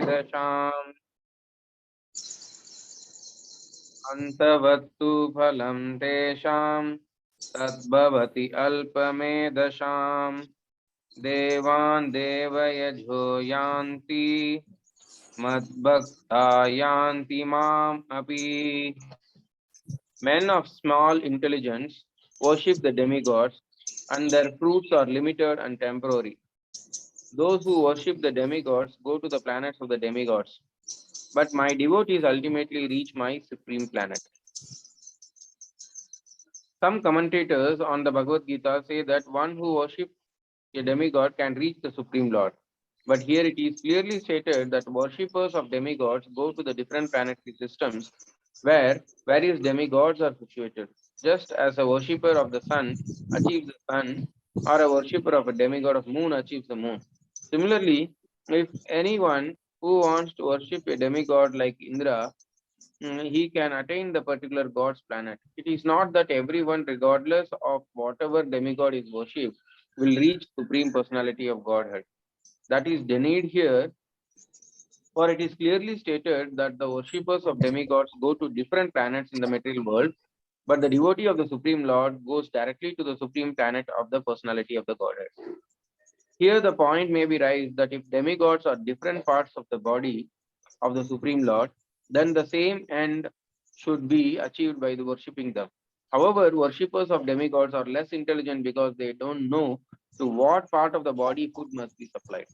dasham antavattu phalam tesham tadbhavati alpamedasham devan devayajho yanti madbhakta yanti mam api. Men of small intelligence worship the demigods, and their fruits are limited and temporary. Those who worship the demigods go to the planets of the demigods, but my devotees ultimately reach my supreme planet. Some commentators on the Bhagavad Gita say that one who worships a demigod can reach the Supreme Lord. But here it is clearly stated that worshippers of demigods go to the different planetary systems where various demigods are situated. Just as a worshipper of the sun achieves the sun, or a worshipper of a demigod of moon achieves the moon. Similarly, if anyone who wants to worship a demigod like Indra, he can attain the particular god's planet. It is not that everyone, regardless of whatever demigod is worshipped, will reach supreme personality of Godhead. That is denied here, for it is clearly stated that the worshippers of demigods go to different planets in the material world, but the devotee of the Supreme Lord goes directly to the supreme planet of the personality of the Godhead. Here the point may be raised that if demigods are different parts of the body of the Supreme Lord, then the same end should be achieved by the worshipping them. However, worshippers of demigods are less intelligent because they don't know to what part of the body food must be supplied.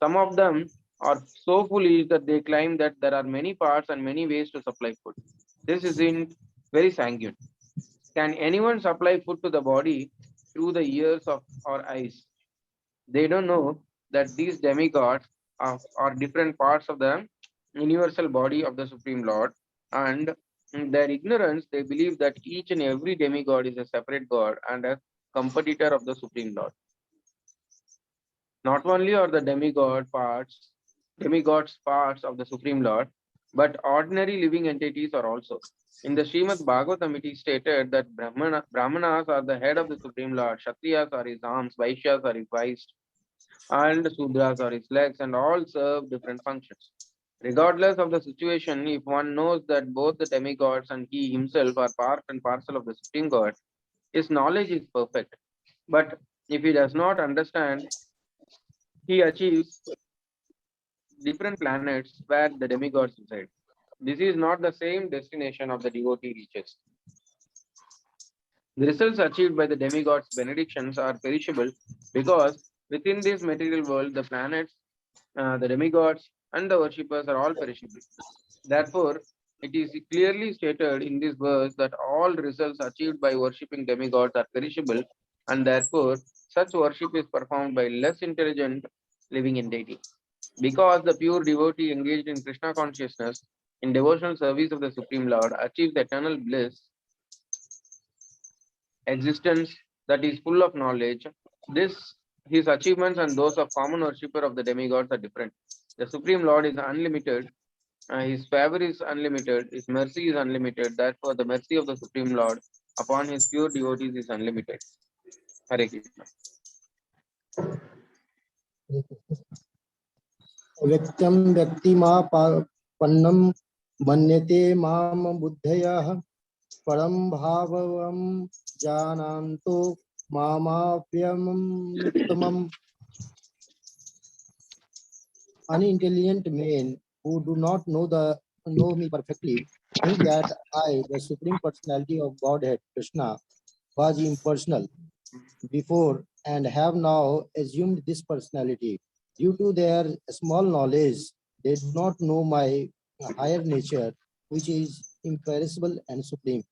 Some of them are so foolish that they claim that there are many parts and many ways to supply food. This isn't very sanguine. Can anyone supply food to the body through the ears of or eyes? They don't know that these demigods are different parts of the universal body of the Supreme Lord, and in their ignorance, they believe that each and every demigod is a separate god and a competitor of the Supreme Lord. Not only are the demigods parts of the Supreme Lord, but ordinary living entities are also. In the Srimad Bhagavatam, it is stated that Brahmanas are the head of the Supreme Lord, Kshatriyas are his arms, Vaishyas are his waist, and Sudras are his legs, and all serve different functions. Regardless of the situation, if one knows that both the demigods and he himself are part and parcel of the Supreme God, his knowledge is perfect. But if he does not understand, he achieves different planets where the demigods reside. This is not the same destination of the devotee reaches. The results achieved by the demigods' benedictions are perishable because within this material world, the planets, the demigods, and the worshippers are all perishable. Therefore, it is clearly stated in this verse that all results achieved by worshipping demigods are perishable, and therefore such worship is performed by less intelligent living entity. Because the pure devotee engaged in Krishna consciousness in devotional service of the Supreme Lord achieves eternal bliss, existence that is full of knowledge. This his achievements and those of common worshipper of the demigods are different. The Supreme Lord is unlimited, his favor is unlimited, his mercy is unlimited. Therefore, the mercy of the Supreme Lord upon his pure devotees is unlimited. Hare Krishna. व्यक्त्यं व्यक्तिमापन्नं मन्यते मां बुद्धयः परं भावं जानन्तो मामाप्यमुत्तमम्. Unintelligent men who do not know me perfectly think that I, the Supreme Personality of Godhead, Krishna, was impersonal before and have now assumed this personality. Due to their small knowledge, they do not know my higher nature, which is imperishable and supreme.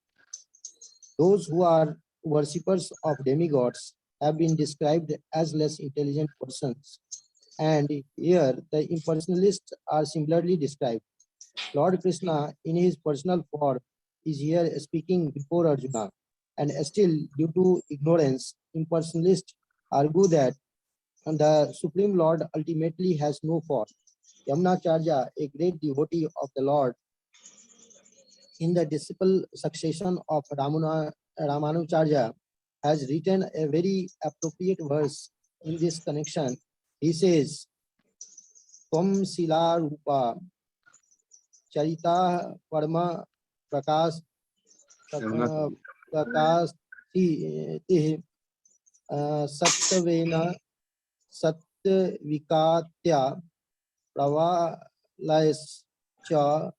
Those who are worshippers of demigods have been described as less intelligent persons, and here the impersonalists are similarly described. Lord Krishna, in his personal form, is here speaking before Arjuna, and still, due to ignorance, impersonalists argue that the Supreme Lord ultimately has no form. Yamunacharya, a great devotee of the Lord, in the disciple succession of Ramanujarya, has written a very appropriate verse in this connection. He says, Tvam Sila Rupa Charita Parma Prakash Prakash Tih Sattavena Sattvikatya Pravalayascha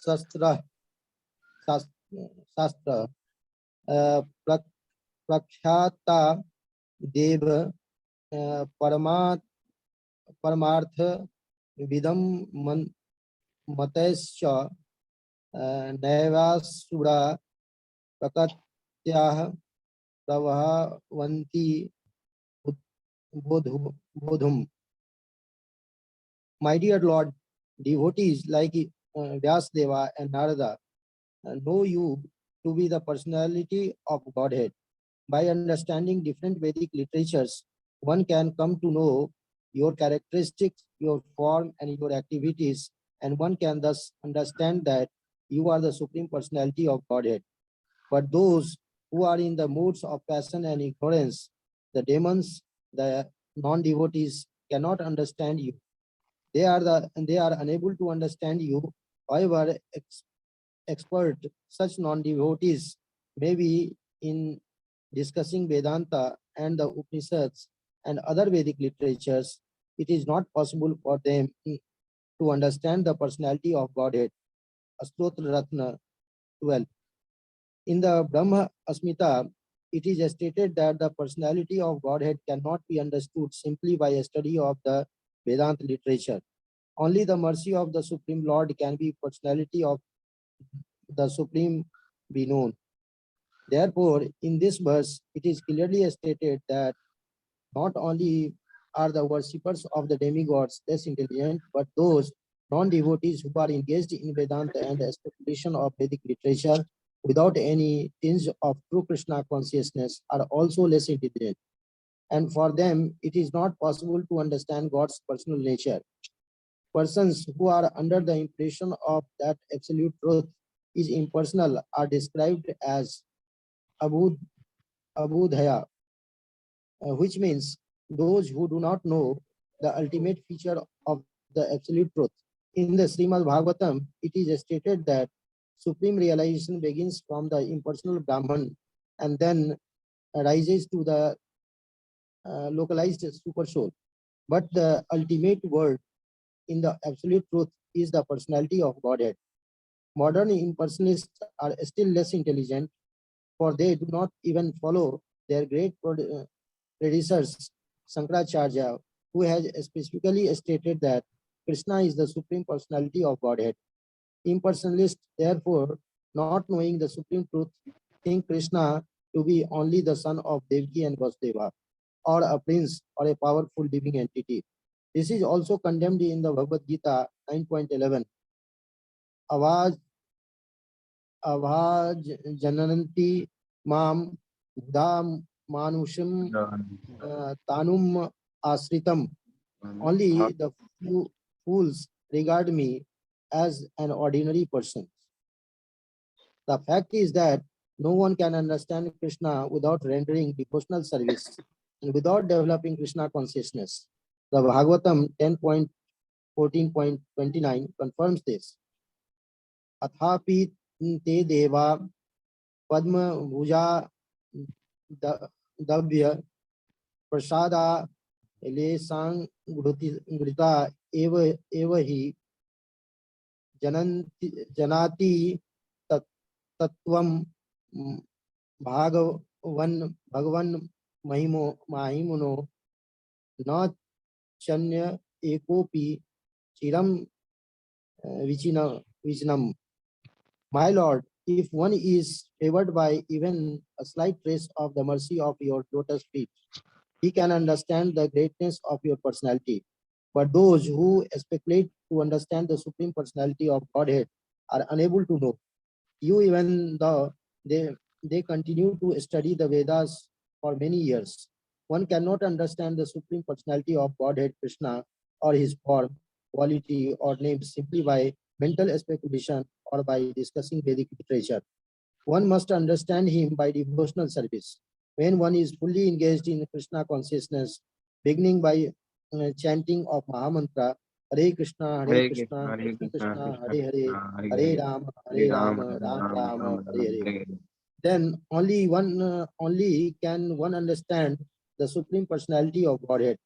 Sastra Sastra Prakhyata Dev Paramartha Vidam Matescha Naivasura Prakatyah Pravavanti Bodhum. My dear Lord, devotees like Vyasdeva and Narada know you to be the personality of Godhead. By understanding different Vedic literatures, one can come to know your characteristics, your form, and your activities, and one can thus understand that you are the Supreme Personality of Godhead. But those who are in the moods of passion and ignorance, the demons, the non-devotees, cannot understand you. They are unable to understand you. However, expert such non-devotees may be in discussing Vedanta and the Upanishads and other Vedic literatures. It is not possible for them to understand the personality of Godhead. Astrotra Ratna 12. In the Brahma Asmita, it is stated that the personality of Godhead cannot be understood simply by a study of the Vedanta literature. Only the mercy of the Supreme Lord can be personality of the Supreme be known. Therefore, in this verse, it is clearly stated that not only are the worshippers of the demigods less intelligent, but those non-devotees who are engaged in Vedanta and the speculation of Vedic literature without any tinge of true Krishna consciousness are also less intelligent. And for them, it is not possible to understand God's personal nature. Persons who are under the impression of that absolute truth is impersonal are described as abud, abudhaya, which means those who do not know the ultimate feature of the absolute truth. In the Srimad Bhagavatam, it is stated that supreme realization begins from the impersonal Brahman and then rises to the localized super soul. But the ultimate word in the absolute truth is the personality of Godhead. Modern impersonalists are still less intelligent, for they do not even follow their great predecessors, Shankaracharya, who has specifically stated that Krishna is the supreme personality of Godhead. Impersonalists, therefore, not knowing the supreme truth, think Krishna to be only the son of Devaki and Vasudeva, or a prince or a powerful living entity. This is also condemned in the Bhagavad Gita 9.11. Avaz Avaz Jananti Mam Dam Manusham Tanum Asritam. Only the fools regard me as an ordinary person. The fact is that no one can understand Krishna without rendering devotional service and without developing Krishna consciousness. The Bhagavatam 10.14.29 confirms this. Athapi te deva padma bhuja davya prasada lesang grita eva hi janati तत्वम भगवन महिमुनो न चन्य एकोपि चिरम विचिनम. My Lord, if one is favored by even a slight trace of the mercy of your lotus feet, he can understand the greatness of your personality. But those who speculate to understand the supreme personality of Godhead are unable to know you, even though they continue to study the Vedas for many years. One cannot understand the supreme personality of Godhead Krishna or his form, quality, or name simply by mental speculation or by discussing Vedic literature. One must understand him by devotional service. When one is fully engaged in Krishna consciousness, beginning by chanting of Mahamantra Hare Krishna, Hare Krishna, Krishna, Krishna Krishna, Krishna Hare Hare, Krishna, Hare Hare Hare, Rama, Hare Hare Rama, Rama, Rama Rama Rama, Rama, Hare Hare. Hare Hare. Then only can one understand the Supreme Personality of Godhead.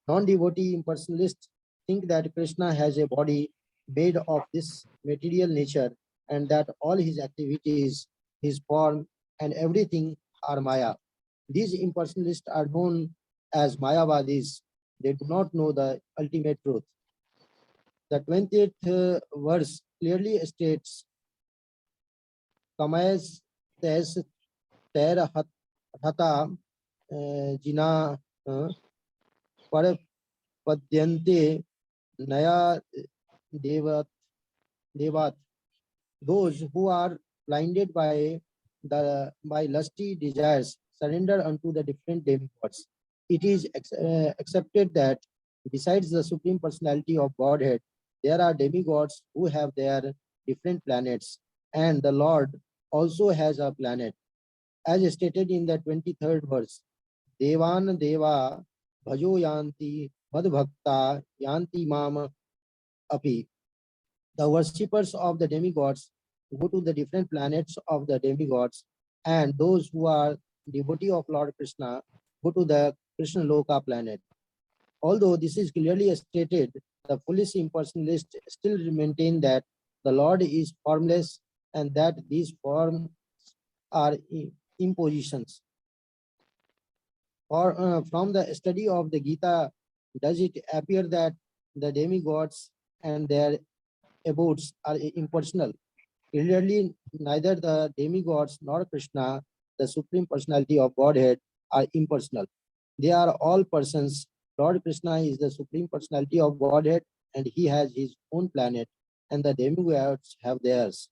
Non-devotee impersonalists think that Krishna has a body made of this material nature and that all his activities, his form, and everything are Maya. These impersonalists are known as Mayavadis. They do not know the ultimate truth. The 20th verse clearly states, Kamayas tes ter hata jina par padyante naya devat devat. Those who are blinded by lusty desires surrender unto the different demigods. It is accepted that besides the Supreme Personality of Godhead, there are demigods who have their different planets, and the Lord also has a planet. As stated in the 23rd verse, Devan Deva Bhajo Yanti Madbhakta Yanti Mam Api. The worshippers of the demigods go to the different planets of the demigods, and those who are devotee of Lord Krishna go to the Krishna Loka planet. Although this is clearly stated, the foolish impersonalists still maintain that the Lord is formless and that these forms are impositions. From the study of the Gita, does it appear that the demigods and their abodes are impersonal? Clearly, neither the demigods nor Krishna, the Supreme Personality of Godhead, are impersonal. They are all persons. Lord Krishna is the Supreme Personality of Godhead and he has his own planet, and the demigods have theirs.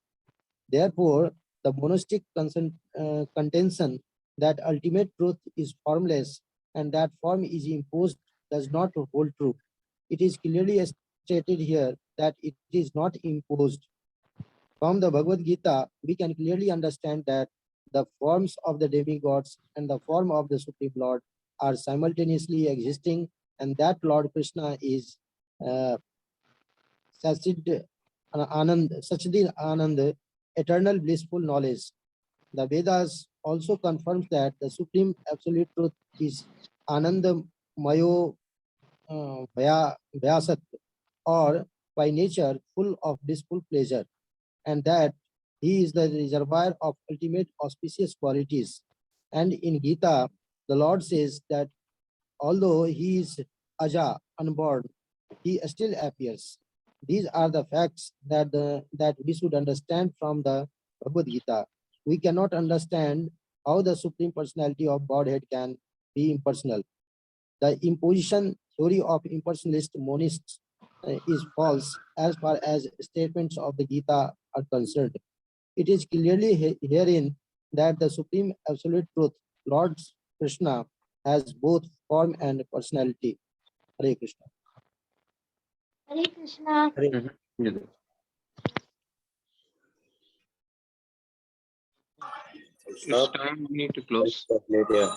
Therefore, the monastic contention that ultimate truth is formless and that form is imposed does not hold true. It is clearly stated here that it is not imposed. From the Bhagavad Gita, we can clearly understand that the forms of the demigods and the form of the Supreme Lord are simultaneously existing, and that Lord Krishna is uh, Sachid Anand, eternal blissful knowledge. The Vedas also confirms that the Supreme Absolute Truth is Ananda Mayo Vyasat, or by nature full of blissful pleasure, and that he is the reservoir of ultimate auspicious qualities. And in Gita, the Lord says that although he is Aja, unborn, he still appears. These are the facts that we should understand from the Bhagavad Gita. We cannot understand how the Supreme Personality of Godhead can be impersonal. The imposition theory of impersonalist monists is false as far as statements of the Gita are concerned. It is clearly herein that the Supreme Absolute Truth, Lord Krishna, has both form and personality. Hare Krishna. Hare Krishna. Hare Mhm. It's time we need to close. Later.